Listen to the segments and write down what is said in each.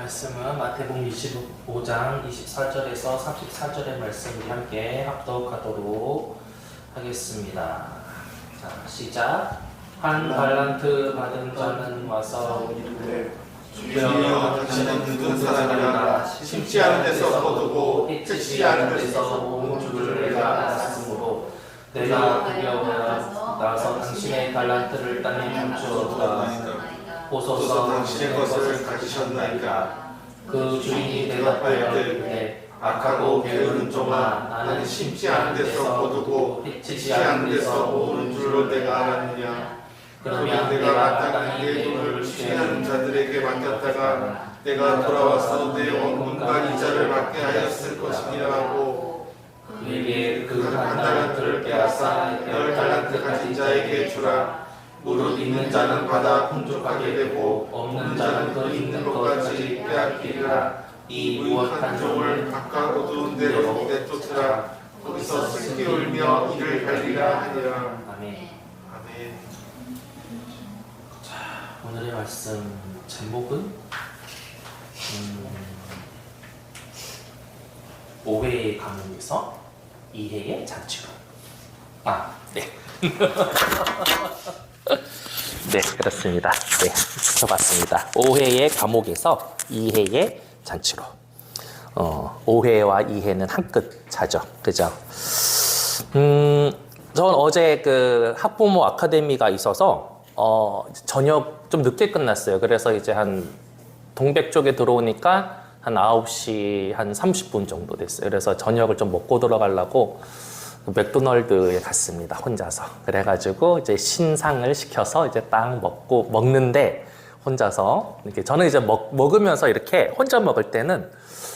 말씀은 마태복음 25장 24절에서 34절의 말씀 우리 함께 합독하도록 하겠습니다. 자, 시작. 한 달란트 받은 자는 와서 이르되 주여, 당신은 늙은 사람이라 심지 않은 데서 거두고 해치지 않은 데서 모은 줄을 내가 알았으므로 내가 두려워 나서 당신의 달란트를 땅에 감추었다. 보소서 당신의 것을 가지셨나이까. 그 주인이 대답하여 이르되 악하고 게으른 종아, 나는 심지 않은 데서 거두고 해치지 않은 데서 모으는 줄을 내가 알았느냐. 그러면 내가 마땅히 내 돈을 취하는 자들에게 맡겼다가 내가 돌아와서 내 원문과 이자를 받게 하였을 것이니라 하고, 그에게 그 한 달란트를 빼앗아 10달란트 가진 자에게 주라. 무릇 있는 자는 받아 풍족하게 되고 없는 자는 그 있는 것까지 빼앗기리라. 이 무엇한 종을 각각 어두운 데로 내쫓으라. 거기서 슬기 울며 이를 갈리라 하니라. 아멘. 아멘. 오늘의 말씀 제목은 오해의 가문에서 이해의 잔치로. 네. 네, 그렇습니다. 네, 써봤습니다. 오해의 감옥에서 이해의 잔치로. 오해와 이해는 한 끗 차죠. 그죠? 전 어제 그 학부모 아카데미가 있어서 저녁 좀 늦게 끝났어요. 그래서 이제 한 동백 쪽에 들어오니까 한 9시 한 30분 정도 됐어요. 그래서 저녁을 좀 먹고 들어가려고 맥도널드에 갔습니다. 혼자서. 그래가지고 이제 신상을 시켜서 이제 딱 먹는데 혼자서 이렇게 저는 이제 먹으면서 이렇게 혼자 먹을 때는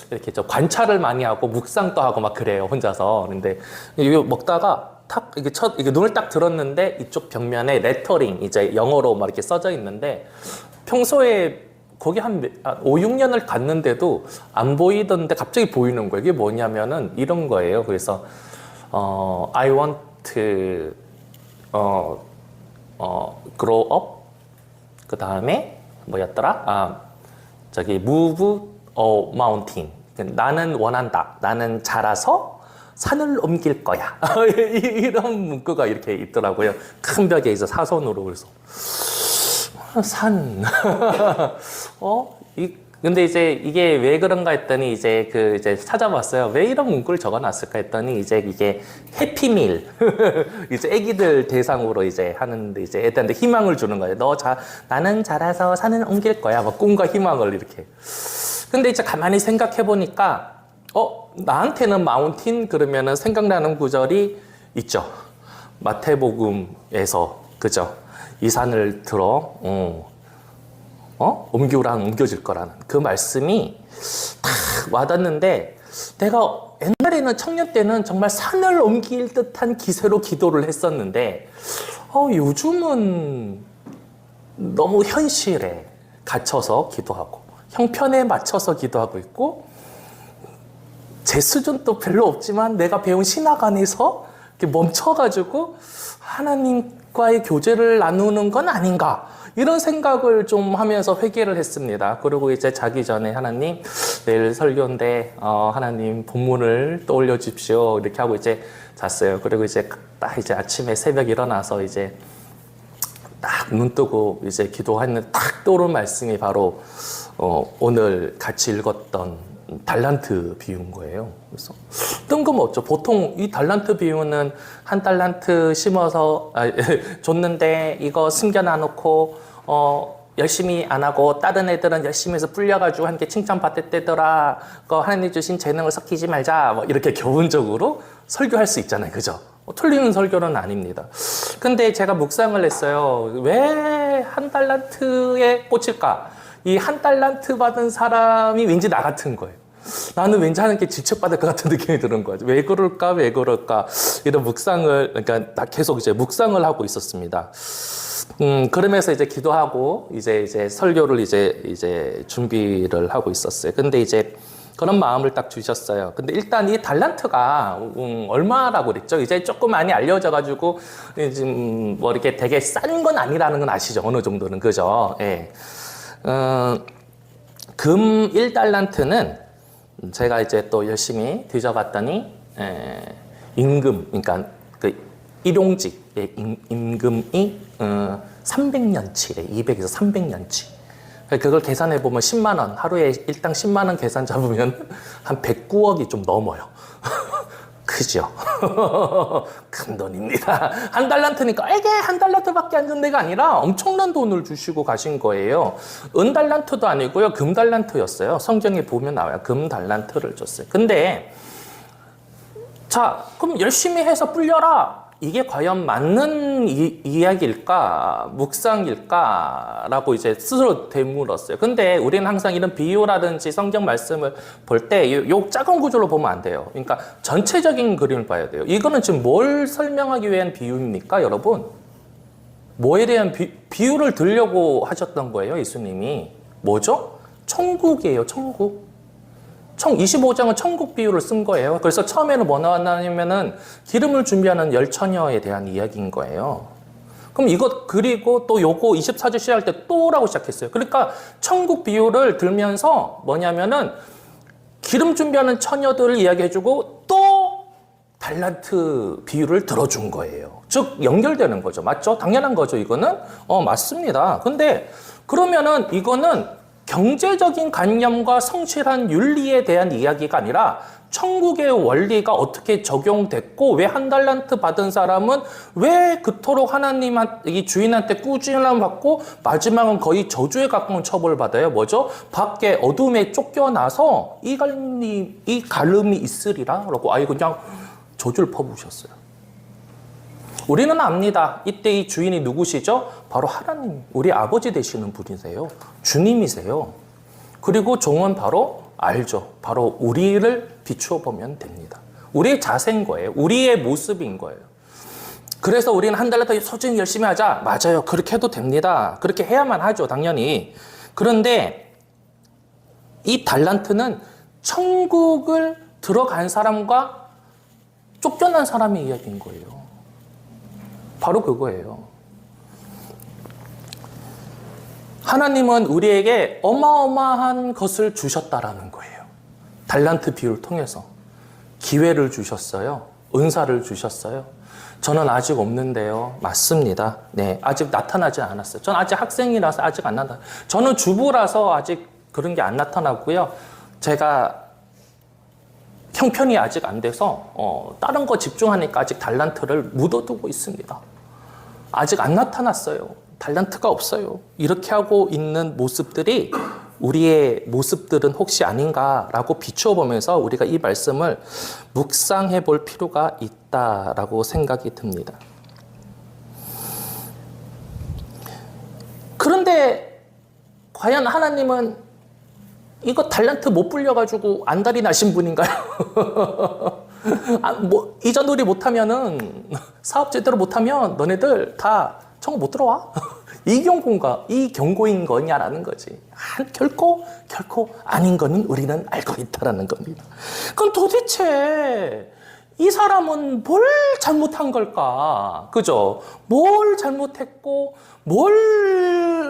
이렇게 저 관찰을 많이 하고 묵상도 하고 막 그래요. 혼자서. 근데 이거 먹다가 탁 이게 눈을 딱 들었는데 이쪽 벽면에 레터링 이제 영어로 막 이렇게 써져 있는데 평소에 거기 한 5, 6년을 갔는데도 안 보이던데 갑자기 보이는 거예요. 이게 뭐냐면은 이런 거예요. 그래서 I want to grow up. 그 다음에 뭐였더라? move a mountain. 나는 원한다. 나는 자라서 산을 옮길 거야. 이런 문구가 이렇게 있더라고요. 큰 벽에 있어 사선으로. 그래서 산. 근데 이제 이게 왜 그런가 했더니 이제 찾아봤어요. 왜 이런 문구를 적어놨을까 했더니 이제 이게 해피밀. 이제 애기들 대상으로 이제 하는데 이제 애들한테 희망을 주는 거예요. 나는 자라서 산을 옮길 거야. 막 꿈과 희망을 이렇게. 근데 이제 가만히 생각해 보니까 나한테는 마운틴 그러면은 생각나는 구절이 있죠. 마태복음에서 그죠? 이 산을 들어 옮겨질 거라는 그 말씀이 탁 와닿는데 내가 옛날에는 청년 때는 정말 산을 옮길 듯한 기세로 기도를 했었는데 요즘은 너무 현실에 갇혀서 기도하고 형편에 맞춰서 기도하고 있고 제 수준도 별로 없지만 내가 배운 신학 안에서 이렇게 멈춰가지고 하나님과의 교제를 나누는 건 아닌가 이런 생각을 좀 하면서 회개를 했습니다. 그리고 이제 자기 전에 하나님 내일 설교인데 하나님 본문을 떠올려 주십시오 이렇게 하고 이제 잤어요. 그리고 이제 딱 이제 아침에 새벽 일어나서 이제 딱 눈 뜨고 이제 기도했는데 딱 떠오른 말씀이 바로 오늘 같이 읽었던 달란트 비유인 거예요. 그래서 뜬금없죠. 보통 이 달란트 비유는 한 달란트 심어서 줬는데 이거 숨겨놔놓고 열심히 안 하고 다른 애들은 열심히 해서 불려가지고 한 게 칭찬받을 때더라. 하나님 주신 재능을 섞이지 말자. 뭐 이렇게 교훈적으로 설교할 수 있잖아요. 그죠? 틀리는 설교는 아닙니다. 근데 제가 묵상을 했어요. 왜 한 달란트에 꽂힐까? 이 한 달란트 받은 사람이 왠지 나 같은 거예요. 나는 왠지 하나님께 질책받을 것 같은 느낌이 드는 거죠. 왜 그럴까? 이런 묵상을, 그러니까 나 계속 이제 묵상을 하고 있었습니다. 그러면서 이제 기도하고, 이제 설교를 이제 준비를 하고 있었어요. 근데 이제 그런 마음을 딱 주셨어요. 근데 일단 이 달란트가 얼마라고 그랬죠? 이제 조금 많이 알려져가지고, 지금 뭐 이렇게 되게 싼 건 아니라는 건 아시죠? 어느 정도는. 그죠? 예. 금 1달란트는 제가 이제 또 열심히 뒤져봤더니 임금, 그러니까 그 일용직의 임금이 300년치래. 200에서 300년치. 그걸 계산해 보면 10만 원, 하루에 일당 10만 원 계산 잡으면 한 109억이 좀 넘어요. 크죠? 큰 돈입니다. 한 달란트니까 이게 한 달란트밖에 안 준 데가 아니라 엄청난 돈을 주시고 가신 거예요. 은 달란트도 아니고요. 금 달란트였어요. 성경에 보면 나와요. 금 달란트를 줬어요. 근데 자, 그럼 열심히 해서 불려라. 이게 과연 맞는 이야기일까? 묵상일까? 라고 이제 스스로 되물었어요. 근데 우리는 항상 이런 비유라든지 성경 말씀을 볼 때 요 작은 구조로 보면 안 돼요. 그러니까 전체적인 그림을 봐야 돼요. 이거는 지금 뭘 설명하기 위한 비유입니까, 여러분? 뭐에 대한 비유를 들려고 하셨던 거예요, 예수님이? 뭐죠? 천국이에요, 천국. 25장은 천국 비유를 쓴 거예요. 그래서 처음에는 뭐 나왔냐면은 기름을 준비하는 열 처녀에 대한 이야기인 거예요. 그럼 이것 그리고 또 요거 24절 시작할 때 또라고 시작했어요. 그러니까 천국 비유를 들면서 뭐냐면은 기름 준비하는 처녀들을 이야기해주고 또 달란트 비유를 들어준 거예요. 즉 연결되는 거죠. 맞죠? 당연한 거죠. 이거는 맞습니다. 근데 그러면은 이거는 경제적인 관념과 성실한 윤리에 대한 이야기가 아니라 천국의 원리가 어떻게 적용됐고 왜 한 달란트 받은 사람은 왜 그토록 이 주인한테 꾸준함 받고 마지막은 거의 저주에 가까운 처벌을 받아요. 뭐죠? 밖에 어둠에 쫓겨나서 이 갈름이 있으리라 라고 아예 그냥 저주를 퍼부으셨어요. 우리는 압니다. 이때 이 주인이 누구시죠? 바로 하나님, 우리 아버지 되시는 분이세요. 주님이세요. 그리고 종은 바로 알죠. 바로 우리를 비추어 보면 됩니다. 우리의 자세인 거예요. 우리의 모습인 거예요. 그래서 우리는 한 달라도 소중히 열심히 하자. 맞아요. 그렇게 해도 됩니다. 그렇게 해야만 하죠. 당연히. 그런데 이 달란트는 천국을 들어간 사람과 쫓겨난 사람의 이야기인 거예요. 바로 그거예요. 하나님은 우리에게 어마어마한 것을 주셨다라는 거예요. 달란트 비유를 통해서. 기회를 주셨어요. 은사를 주셨어요. 저는 아직 없는데요. 맞습니다. 네, 아직 나타나지 않았어요. 저는 아직 학생이라서 아직 안 나타나요. 저는 주부라서 아직 그런 게 안 나타나고요. 제가 형편이 아직 안 돼서 다른 거 집중하니까 아직 달란트를 묻어두고 있습니다. 아직 안 나타났어요. 달란트가 없어요. 이렇게 하고 있는 모습들이 우리의 모습들은 혹시 아닌가라고 비추어 보면서 우리가 이 말씀을 묵상해 볼 필요가 있다라고 생각이 듭니다. 그런데 과연 하나님은 이거 달란트 못 불려가지고 안달이 나신 분인가요? 이전놀이 못하면은, 사업 제대로 못하면 너네들 다 천국 못 들어와? 이 경고인 거냐라는 거지. 결코 아닌 거는 우리는 알고 있다라는 겁니다. 그럼 도대체 이 사람은 뭘 잘못한 걸까? 그죠? 뭘 잘못했고,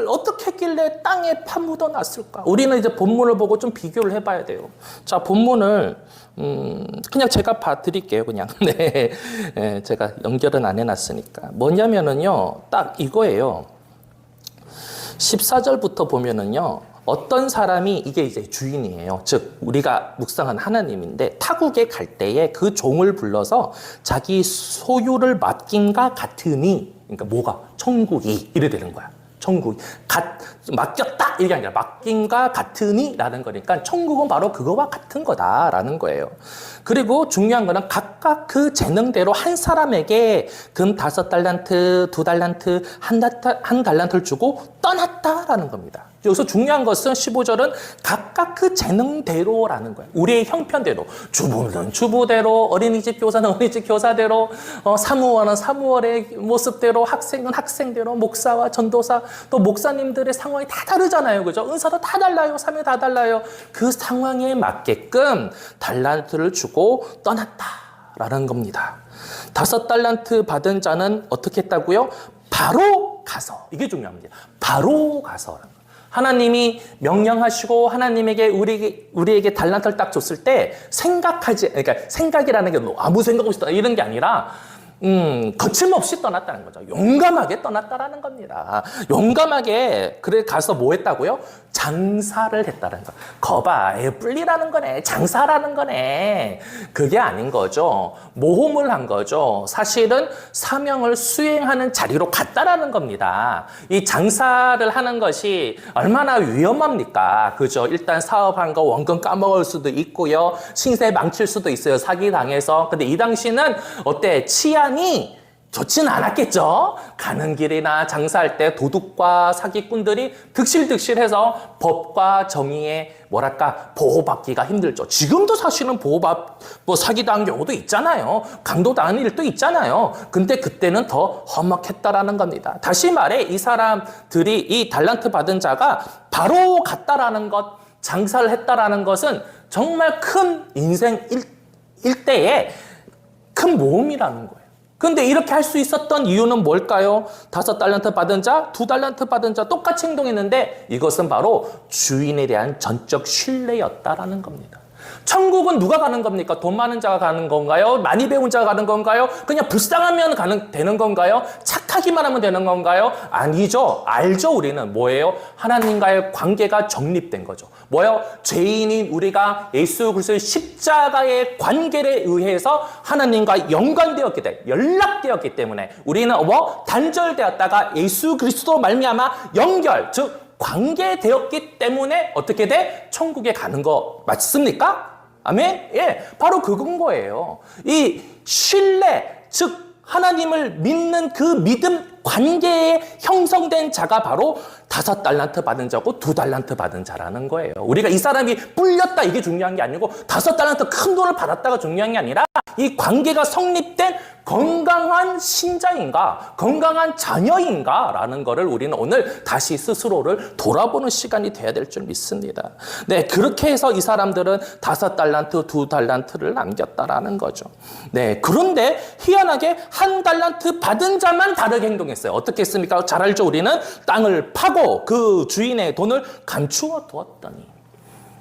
어떻게 했길래 땅에 파묻어 놨을까? 우리는 이제 본문을 보고 좀 비교를 해봐야 돼요. 자, 본문을, 그냥 제가 봐드릴게요, 그냥. 네. 네, 제가 연결은 안 해놨으니까. 뭐냐면은요, 딱 이거예요. 14절부터 보면은요, 어떤 사람이 이게 이제 주인이에요. 즉 우리가 묵상한 하나님인데 타국에 갈 때에 그 종을 불러서 자기 소유를 맡긴가 같으니, 그러니까 뭐가 천국이 이래 되는 거야. 천국이 맡겼다 이게 아니라 맡긴가 같으니라는 거니까 천국은 바로 그거와 같은 거다라는 거예요. 그리고 중요한 거는 각각 그 재능대로 한 사람에게 금 5달란트, 2달란트, 한 달란트를 주고 떠났다라는 겁니다. 여기서 중요한 것은 15절은 각각 그 재능대로라는 거예요. 우리의 형편대로, 주부는 주부대로, 어린이집 교사는 어린이집 교사대로, 사무원은 사무원의 모습대로, 학생은 학생대로, 목사와 전도사, 또 목사님들의 상황이 다 다르잖아요. 그죠? 은사도 다 달라요. 사명이 다 달라요. 그 상황에 맞게끔 달란트를 주고 떠났다라는 겁니다. 5달란트 받은 자는 어떻게 했다고요? 바로 가서, 이게 중요합니다. 바로 가서. 하나님이 명령하시고 하나님에게 우리에게 달란트를 딱 줬을 때 그러니까 생각이라는 게 아무 생각 없이 떠나 이런 게 아니라 거침없이 떠났다는 거죠. 용감하게 떠났다라는 겁니다. 용감하게 그래 가서 뭐 했다고요? 장사를 했다는 거. 거봐, 뿔리라는 거네. 장사라는 거네. 그게 아닌 거죠. 모험을 한 거죠. 사실은 사명을 수행하는 자리로 갔다라는 겁니다. 이 장사를 하는 것이 얼마나 위험합니까? 그죠? 일단 사업한 거 원금 까먹을 수도 있고요. 신세 망칠 수도 있어요. 사기당해서. 근데 이 당시는 어때? 치안이 좋진 않았겠죠. 가는 길이나 장사할 때 도둑과 사기꾼들이 득실득실해서 법과 정의에 뭐랄까 보호받기가 힘들죠. 지금도 사실은 사기당한 경우도 있잖아요. 강도당한 일도 있잖아요. 근데 그때는 더 험악했다라는 겁니다. 다시 말해 이 사람들이 이 달란트 받은 자가 바로 갔다라는 것, 장사를 했다라는 것은 정말 큰 인생 일대의 큰 모험이라는 거예요. 근데 이렇게 할 수 있었던 이유는 뭘까요? 5달란트 받은 자, 2달란트 받은 자 똑같이 행동했는데 이것은 바로 주인에 대한 전적 신뢰였다라는 겁니다. 천국은 누가 가는 겁니까? 돈 많은 자가 가는 건가요? 많이 배운 자가 가는 건가요? 그냥 불쌍하면 되는 건가요? 착하기만 하면 되는 건가요? 아니죠. 알죠. 우리는 뭐예요? 하나님과의 관계가 정립된 거죠. 뭐예요? 죄인인 우리가 예수 그리스도의 십자가의 관계에 의해서 하나님과 연관되었기 때문에 연락되었기 때문에 우리는 단절되었다가 예수 그리스도 말미암아 연결, 즉 관계되었기 때문에 어떻게 돼? 천국에 가는 거 맞습니까? 아멘? 예, 바로 그건 거예요. 이 신뢰, 즉 하나님을 믿는 그 믿음 관계에 형성된 자가 바로 5달란트 받은 자고 2달란트 받은 자라는 거예요. 우리가 이 사람이 뿔렸다 이게 중요한 게 아니고 5달란트 큰 돈을 받았다가 중요한 게 아니라 이 관계가 성립된 건강한 신자인가, 건강한 자녀인가 라는 거를 우리는 오늘 다시 스스로를 돌아보는 시간이 돼야 될 줄 믿습니다. 네, 그렇게 해서 이 사람들은 5달란트, 2달란트를 남겼다라는 거죠. 네, 그런데 희한하게 1달란트 받은 자만 다르게 행동했어요. 어떻게 했습니까? 잘 알죠? 우리는 땅을 파고 그 주인의 돈을 감추어 두었더니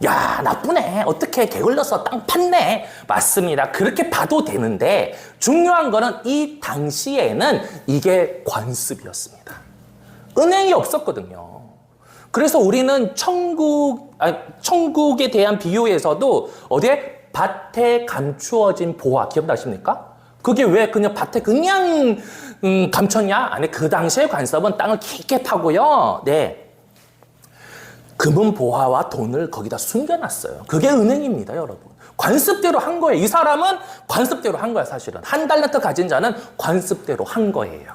야, 나쁘네. 어떻게 게을러서 땅 팠네. 맞습니다. 그렇게 봐도 되는데 중요한 거는 이 당시에는 이게 관습이었습니다. 은행이 없었거든요. 그래서 우리는 천국에 대한 비유에서도 어디에 밭에 감추어진 보화 기억나십니까? 그게 왜 그냥 밭에 그냥 감췄냐? 아니, 그 당시의 관습은 땅을 깊게 파고요. 네. 금은 보화와 돈을 거기다 숨겨놨어요. 그게 은행입니다, 여러분. 관습대로 한 거예요. 이 사람은 관습대로 한 거야, 사실은. 1달란트 가진 자는 관습대로 한 거예요.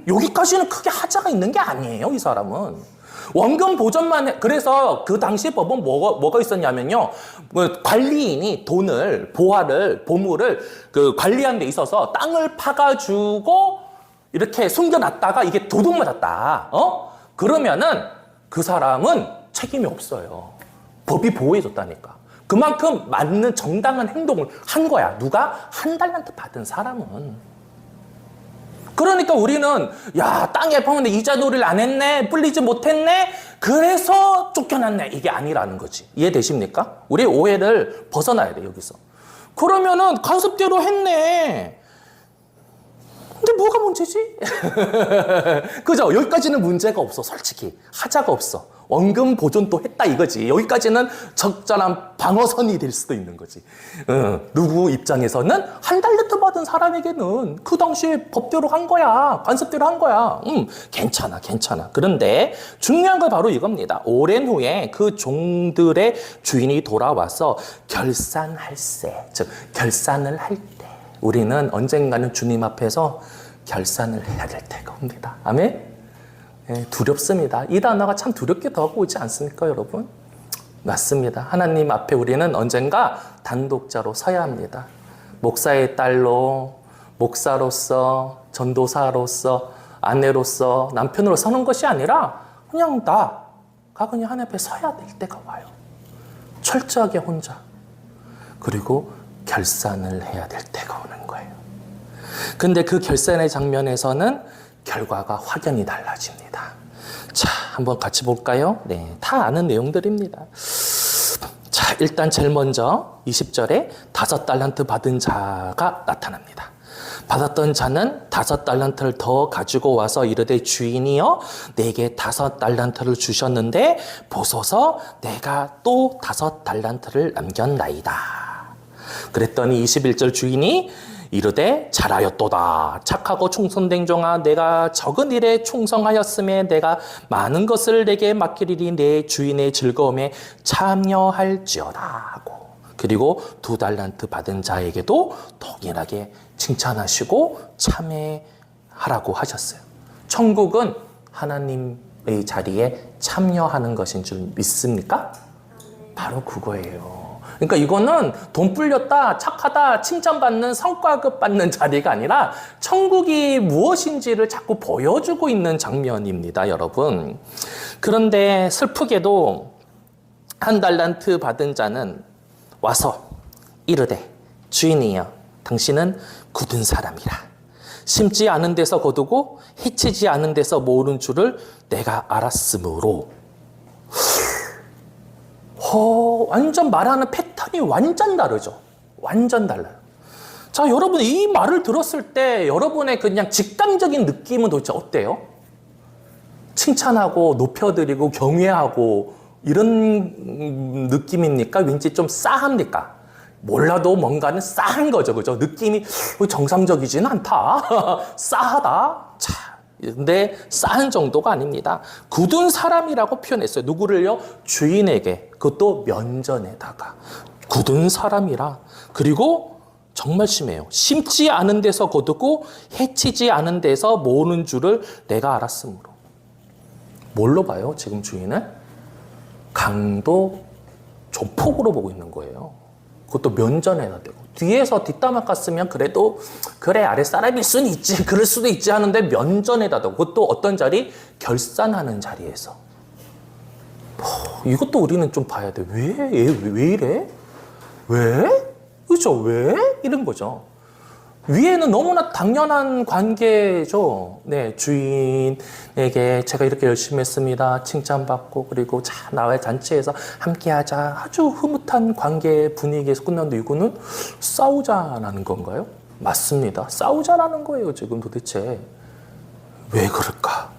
여기까지는 크게 하자가 있는 게 아니에요, 이 사람은. 원금 보전만 해. 그래서 그 당시 법은 뭐가 있었냐면요. 관리인이 돈을, 보물을 관리하는 데 있어서 땅을 파가지고 이렇게 숨겨놨다가 이게 도둑 맞았다. 그러면은 그 사람은 책임이 없어요. 법이 보호해줬다니까. 그만큼 맞는 정당한 행동을 한 거야. 누가? 1달란트 받은 사람은. 그러니까 우리는 야, 땅에 파는데 이자놀이를 안 했네, 불리지 못했네, 그래서 쫓겨났네, 이게 아니라는 거지. 이해되십니까? 우리 오해를 벗어나야 돼, 여기서. 그러면은 관습대로 했네. 근데 뭐가 문제지? 그죠? 여기까지는 문제가 없어, 솔직히. 하자가 없어. 원금 보존도 했다 이거지. 여기까지는 적절한 방어선이 될 수도 있는 거지. 누구 입장에서는 1달란트 받은 사람에게는 그 당시에 법대로 한 거야. 관습대로 한 거야. 괜찮아. 그런데 중요한 건 바로 이겁니다. 오랜 후에 그 종들의 주인이 돌아와서 결산할세, 즉 결산을 할 때 우리는 언젠가는 주님 앞에서 결산을 해야 될 때가 옵니다. 아멘? 네, 두렵습니다. 이 단어가 참 두렵게 다가오지 않습니까, 여러분? 맞습니다. 하나님 앞에 우리는 언젠가 단독자로 서야 합니다. 목사의 딸로, 목사로서, 전도사로서, 아내로서, 남편으로 서는 것이 아니라 그냥 나가 그냥 하나님 앞에 서야 될 때가 와요. 철저하게 혼자. 그리고 결산을 해야 될 때가 오는 거예요. 근데 그 결산의 장면에서는 결과가 확연히 달라집니다. 자, 한번 같이 볼까요? 네, 다 아는 내용들입니다. 자, 일단 제일 먼저 20절에 5달란트 받은 자가 나타납니다. 받았던 자는 5달란트를 더 가지고 와서 이르되 주인이여 내게 5달란트를 주셨는데 보소서 내가 또 5달란트를 남겼나이다. 그랬더니 21절 주인이 이르되 잘하였도다. 착하고 충성된 종아 내가 적은 일에 충성하였음에 내가 많은 것을 내게 맡기리니 내 주인의 즐거움에 참여할지어다 하고, 그리고 2달란트 받은 자에게도 동일하게 칭찬하시고 참회하라고 하셨어요. 천국은 하나님의 자리에 참여하는 것인 줄 믿습니까? 바로 그거예요. 그러니까 이거는 돈 불렸다, 착하다, 칭찬받는, 성과급 받는 자리가 아니라 천국이 무엇인지를 자꾸 보여주고 있는 장면입니다, 여러분. 그런데 슬프게도 1달란트 받은 자는 와서 이르되 주인이여 당신은 굳은 사람이라. 심지 않은 데서 거두고 해치지 않은 데서 모으는 줄을 내가 알았으므로. 완전 말하는 패턴이 완전 다르죠. 완전 달라요. 자, 여러분 이 말을 들었을 때 여러분의 그냥 직감적인 느낌은 도대체 어때요? 칭찬하고 높여드리고 경외하고 이런 느낌입니까? 왠지 좀 싸합니까? 몰라도 뭔가는 싸한 거죠. 그죠? 느낌이 정상적이지는 않다. 싸하다. 자, 근데 싸한 정도가 아닙니다. 굳은 사람이라고 표현했어요. 누구를요? 주인에게. 그것도 면전에다가. 굳은 사람이라. 그리고 정말 심해요. 심지 않은 데서 거두고 해치지 않은 데서 모으는 줄을 내가 알았으므로. 뭘로 봐요? 지금 주인을? 강도 조폭으로 보고 있는 거예요. 그것도 면전에다 대고. 뒤에서 뒷담화 깠으면 그래도 그래 아랫사람일 수는 있지, 그럴 수도 있지 하는데 면전에다 대고. 그것도 어떤 자리? 결산하는 자리에서. 이것도 우리는 좀 봐야 돼. 왜 이래? 왜? 그죠? 왜? 이런 거죠. 위에는 너무나 당연한 관계죠. 네, 주인에게 제가 이렇게 열심히 했습니다. 칭찬받고, 그리고 자, 나와의 잔치에서 함께하자. 아주 흐뭇한 관계 분위기에서 끝났는데 이거는 싸우자라는 건가요? 맞습니다. 싸우자라는 거예요, 지금 도대체. 왜 그럴까?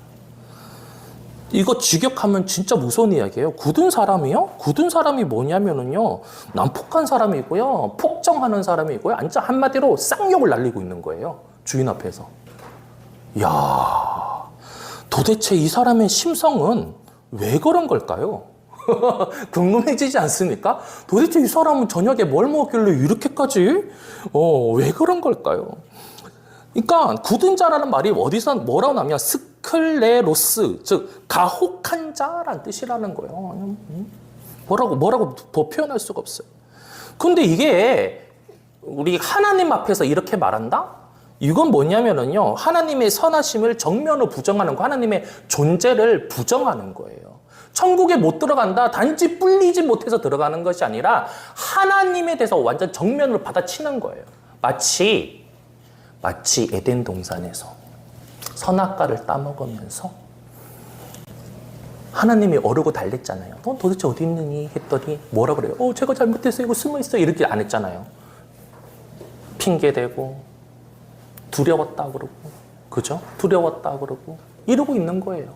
이거 직역하면 진짜 무서운 이야기예요. 굳은 사람이요? 굳은 사람이 뭐냐면은요, 난폭한 사람이고요, 폭정하는 사람이고요, 완전 한마디로 쌍욕을 날리고 있는 거예요. 주인 앞에서. 이야, 도대체 이 사람의 심성은 왜 그런 걸까요? 궁금해지지 않습니까? 도대체 이 사람은 저녁에 뭘 먹길래 이렇게까지? 왜 그런 걸까요? 그러니까 굳은 자라는 말이 어디서 뭐라고 나오냐? 스클레로스, 즉 가혹한 자란 뜻이라는 거예요. 뭐라고 더 표현할 수가 없어요. 근데 이게 우리 하나님 앞에서 이렇게 말한다? 이건 뭐냐면은요, 하나님의 선하심을 정면으로 부정하는 거, 하나님의 존재를 부정하는 거예요. 천국에 못 들어간다, 단지 뿔리지 못해서 들어가는 것이 아니라 하나님에 대해서 완전 정면으로 받아치는 거예요. 마치 에덴 동산에서 선악과를 따먹으면서 하나님이 어르고 달랬잖아요. 너 도대체 어디 있느니? 했더니 뭐라 그래요? 제가 잘못했어요. 이거 숨어있어요. 이렇게 안 했잖아요. 핑계대고 두려웠다 그러고, 그죠? 두려웠다 그러고 이러고 있는 거예요.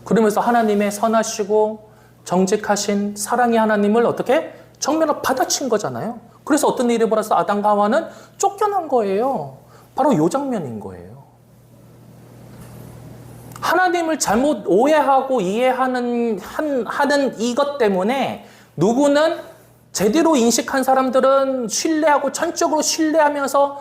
그러면서 하나님의 선하시고 정직하신 사랑의 하나님을 어떻게? 정면으로 받아친 거잖아요. 그래서 어떤 일이 벌어서 아담과 하와는 쫓겨난 거예요. 바로 이 장면인 거예요. 하나님을 잘못 오해하고 이해하는 하는 이것 때문에 누구는 제대로 인식한 사람들은 신뢰하고 전적으로 신뢰하면서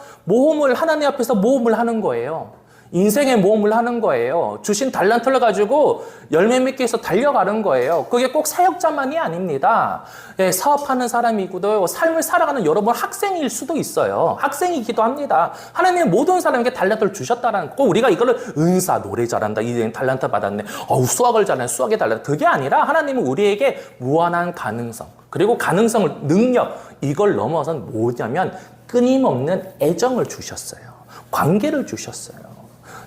하나님 앞에서 모험을 하는 거예요. 인생의 모험을 하는 거예요. 주신 달란트를 가지고 열매 맺기 위해서 달려가는 거예요. 그게 꼭 사역자만이 아닙니다. 사업하는 사람이고도 삶을 살아가는 여러분 학생일 수도 있어요. 학생이기도 합니다. 하나님은 모든 사람에게 달란트를 주셨다는 거. 우리가 이거를 은사, 노래 잘한다, 이 달란트 받았네, 수학을 잘하네, 수학에 달란트. 그게 아니라 하나님은 우리에게 무한한 가능성, 그리고 가능성을, 능력, 이걸 넘어선 뭐냐면 끊임없는 애정을 주셨어요. 관계를 주셨어요.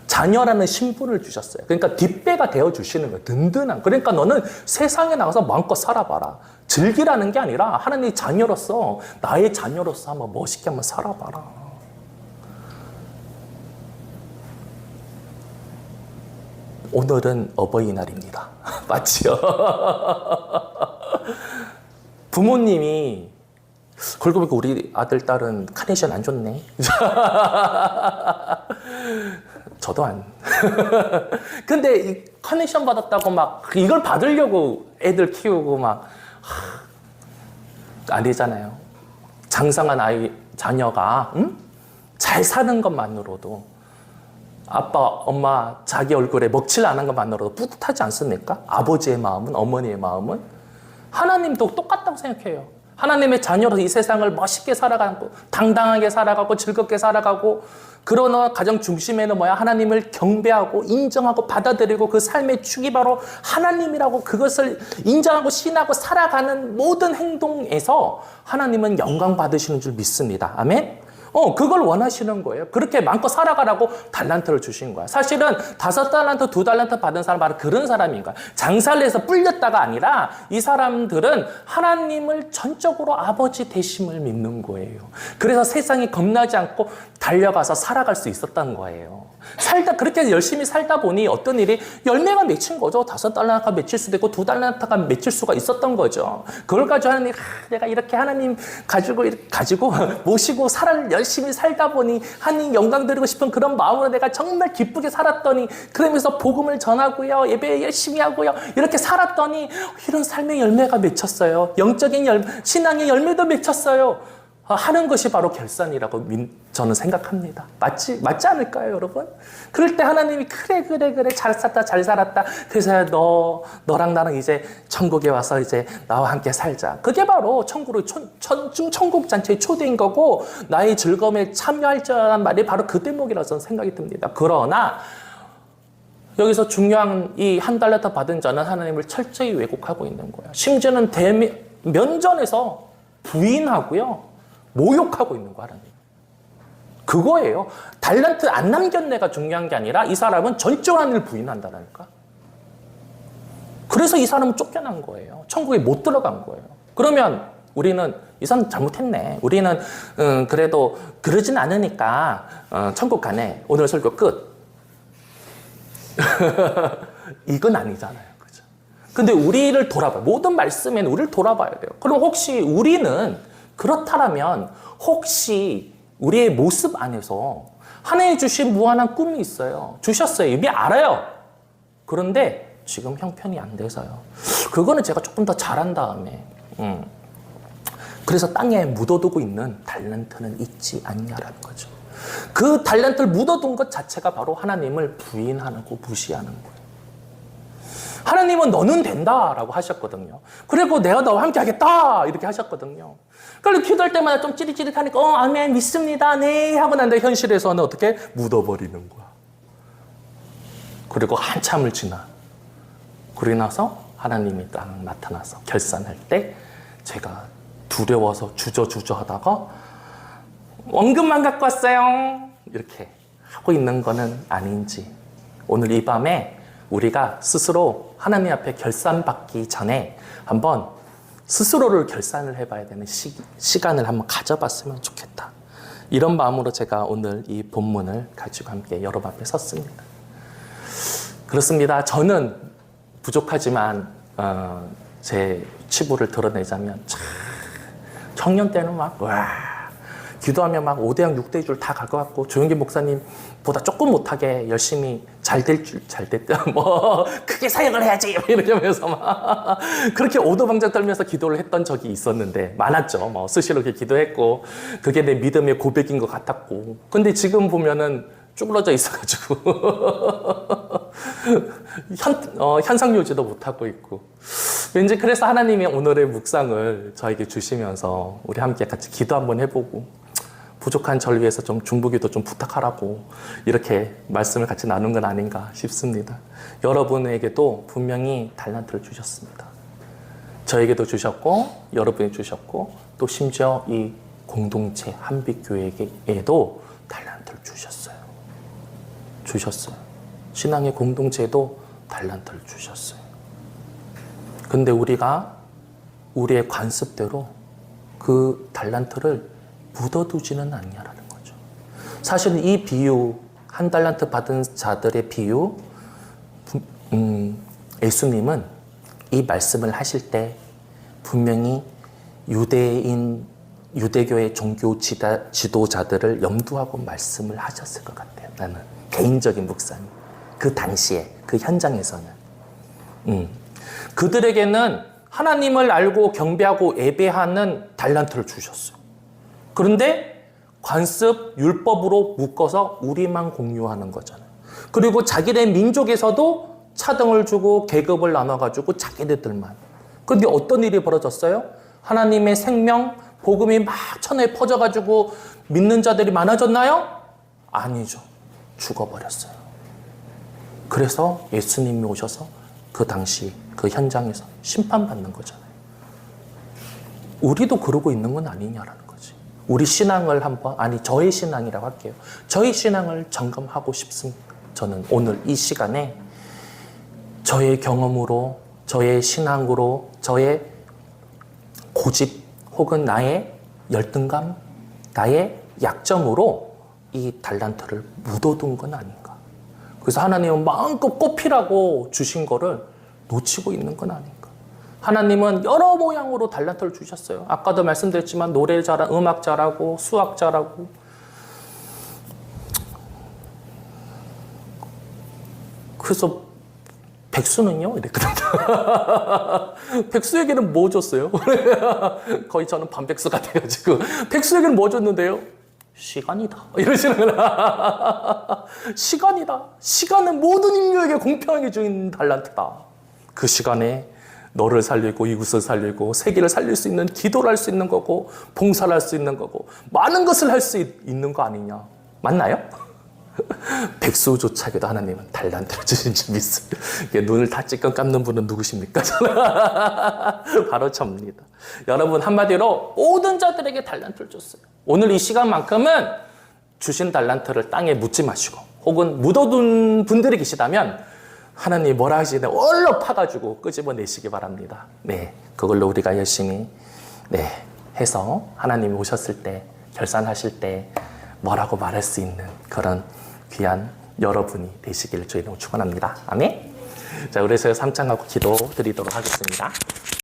자녀라는 신분을 주셨어요. 그러니까 뒷배가 되어주시는 거예요. 든든한. 그러니까 너는 세상에 나가서 마음껏 살아봐라. 즐기라는 게 아니라 하나님의 자녀로서, 나의 자녀로서 한번 멋있게 한번 살아봐라. 오늘은 어버이날입니다. 맞지요? 부모님이 그러고 보니까 우리 아들, 딸은 카네이션 안 줬네. 저도 안. 근데 이 카네이션 받았다고 막 이걸 받으려고 애들 키우고 막 아니잖아요. 장성한 아이, 자녀가 잘 사는 것만으로도 아빠, 엄마 자기 얼굴에 먹칠 안 한 것만으로도 뿌듯하지 않습니까? 아버지의 마음은, 어머니의 마음은. 하나님도 똑같다고 생각해요. 하나님의 자녀로 이 세상을 멋있게 살아가고 당당하게 살아가고 즐겁게 살아가고, 그러나 가정 중심에는 뭐야? 하나님을 경배하고 인정하고 받아들이고 그 삶의 축이 바로 하나님이라고, 그것을 인정하고 신하고 살아가는 모든 행동에서 하나님은 영광 받으시는 줄 믿습니다. 아멘? 그걸 원하시는 거예요. 그렇게 마음껏 살아가라고 달란트를 주신 거야. 사실은 5달란트, 2달란트 받은 사람 바로 그런 사람인 거야. 장사를 해서 불렸다가 아니라 이 사람들은 하나님을 전적으로 아버지 되심을 믿는 거예요. 그래서 세상이 겁나지 않고 달려가서 살아갈 수 있었던 거예요. 그렇게 열심히 살다 보니 어떤 일이 열매가 맺힌 거죠. 5달란트가 맺힐 수도 있고 2달란트가 맺힐 수가 있었던 거죠. 그걸 가지고 하나님, 내가 이렇게 하나님 가지고 모시고 열심히 살다 보니 하나님 영광 드리고 싶은 그런 마음으로 내가 정말 기쁘게 살았더니, 그러면서 복음을 전하고요, 예배 열심히 하고요, 이렇게 살았더니 이런 삶의 열매가 맺혔어요. 영적인 신앙의 열매도 맺혔어요. 하는 것이 바로 결산이라고 저는 생각합니다. 맞지 않을까요, 여러분? 그럴 때 하나님이 그래 잘 살았다. 그래서 너랑 나랑 이제 천국에 와서 이제 나와 함께 살자. 그게 바로 천국 잔치의 초대인 거고, 나의 즐거움에 참여할 자란 말이 바로 그 대목이라고 저는 생각이 듭니다. 그러나 여기서 중요한 이 1달란트 받은 자는 하나님을 철저히 왜곡하고 있는 거예요. 심지어는 면전에서 부인하고요, 모욕하고 있는 거 하나님. 그거예요. 달란트 안 남겼네가 중요한 게 아니라 이 사람은 전적으로 하나님을 부인한다니까. 그래서 이 사람은 쫓겨난 거예요. 천국에 못 들어간 거예요. 그러면 우리는 이 사람 잘못했네. 우리는 그래도 그러진 않으니까 천국 가네. 오늘 설교 끝. 이건 아니잖아요. 그죠? 근데 우리를 돌아봐요. 모든 말씀에는 우리를 돌아봐야 돼요. 그럼 혹시 우리는 그렇다면 혹시 우리의 모습 안에서 하나님 주신 무한한 꿈이 있어요. 주셨어요. 이미 알아요. 그런데 지금 형편이 안 돼서요. 그거는 제가 조금 더 잘한 다음에 그래서 땅에 묻어두고 있는 달란트는 있지 않냐라는 거죠. 그 달란트를 묻어둔 것 자체가 바로 하나님을 부인하고 무시하는 거예요. 하나님은 너는 된다라고 하셨거든요. 그리고 내가 너와 함께 하겠다 이렇게 하셨거든요. 그래서 기도할 때마다 좀 찌릿찌릿하니까 아멘 믿습니다 네 하고 난데 현실에서는 어떻게 묻어버리는 거야. 그리고 한참을 지나 그러고 나서 하나님이 딱 나타나서 결산할 때 제가 두려워서 주저주저 하다가 원금만 갖고 왔어요 이렇게 하고 있는 거는 아닌지, 오늘 이 밤에 우리가 스스로 하나님 앞에 결산받기 전에 한번 스스로를 결산을 해봐야 되는 시간을 한번 가져봤으면 좋겠다. 이런 마음으로 제가 오늘 이 본문을 가지고 함께 여러분 앞에 섰습니다. 그렇습니다. 저는 부족하지만 제 치부를 드러내자면 청년 때는 막 기도하면 막 5대양 6대줄 다 갈 것 같고 조영기 목사님보다 조금 못하게 열심히 잘 됐다 뭐 크게 사역을 해야지 이렇게 하면서 막 그렇게 오도방정 떨면서 기도를 했던 적이 있었는데 많았죠. 뭐 수시로 이렇게 기도했고 그게 내 믿음의 고백인 것 같았고, 근데 지금 보면은 쭈그러져 있어가지고 현상 유지도 못하고 있고, 왠지 그래서 하나님이 오늘의 묵상을 저에게 주시면서 우리 함께 같이 기도 한번 해보고 부족한 저를 위해서 좀 중보기도 좀 부탁하라고 이렇게 말씀을 같이 나눈 건 아닌가 싶습니다. 여러분에게도 분명히 달란트를 주셨습니다. 저에게도 주셨고 여러분이 주셨고 또 심지어 이 공동체 한빛교회에도 달란트를 주셨어요. 주셨어요. 신앙의 공동체도 달란트를 주셨어요. 근데 우리가 우리의 관습대로 그 달란트를 묻어두지는 않냐라는 거죠. 사실 이 비유, 한 달란트 받은 자들의 비유, 예수님은 이 말씀을 하실 때 분명히 유대교의 종교 지도자들을 염두하고 말씀을 하셨을 것 같아요. 나는 개인적인 묵상이. 그 당시에, 그 현장에서는. 그들에게는 하나님을 알고 경배하고 예배하는 달란트를 주셨어요. 그런데 관습, 율법으로 묶어서 우리만 공유하는 거잖아요. 그리고 자기네 민족에서도 차등을 주고 계급을 나눠가지고 자기네들만. 그런데 어떤 일이 벌어졌어요? 하나님의 생명, 복음이 막 천하에 퍼져가지고 믿는 자들이 많아졌나요? 아니죠. 죽어버렸어요. 그래서 예수님이 오셔서 그 당시 그 현장에서 심판받는 거잖아요. 우리도 그러고 있는 건 아니냐라는 거지. 우리 신앙을 한번, 아니 저의 신앙이라고 할게요. 저의 신앙을 점검하고 싶습니다. 저는 오늘 이 시간에 저의 경험으로, 저의 신앙으로, 저의 고집 혹은 나의 열등감, 나의 약점으로 이 달란트를 묻어둔 건 아닌가. 그래서 하나님은 마음껏 꽃피라고 주신 거를 놓치고 있는 건 아닌가. 하나님은 여러 모양으로 달란트를 주셨어요. 아까도 말씀드렸지만 노래 잘하고, 음악 잘하고, 수학 잘하고. 그래서 백수는요? 이랬거든요. 백수에게는 뭐 줬어요? 거의 저는 반백수 같아요, 지금. 백수에게는 뭐 줬는데요? 시간이다. 이러시는 거야. 시간이다. 시간은 모든 인류에게 공평하게 주인 달란트다. 그 시간에 너를 살리고 이웃을 살리고 세계를 살릴 수 있는 기도를 할 수 있는 거고 봉사를 할 수 있는 거고 많은 것을 할 수 있는 거 아니냐. 맞나요? 백수조차에도 하나님은 달란트를 주신 줄 믿습니다. 눈을 다 찔끔 감는 분은 누구십니까? 바로 접니다. 여러분 한마디로 모든 자들에게 달란트를 줬어요. 오늘 이 시간만큼은 주신 달란트를 땅에 묻지 마시고 혹은 묻어둔 분들이 계시다면 하나님 뭐라 하시네 얼른 파가지고 끄집어내시기 바랍니다. 네, 그걸로 우리가 열심히 해서 하나님이 오셨을 때 결산하실 때 뭐라고 말할 수 있는 그런 귀한 여러분이 되시기를 주의 이름으로 축원합니다. 아멘. 자, 우리 저희 3창하고 기도 드리도록 하겠습니다.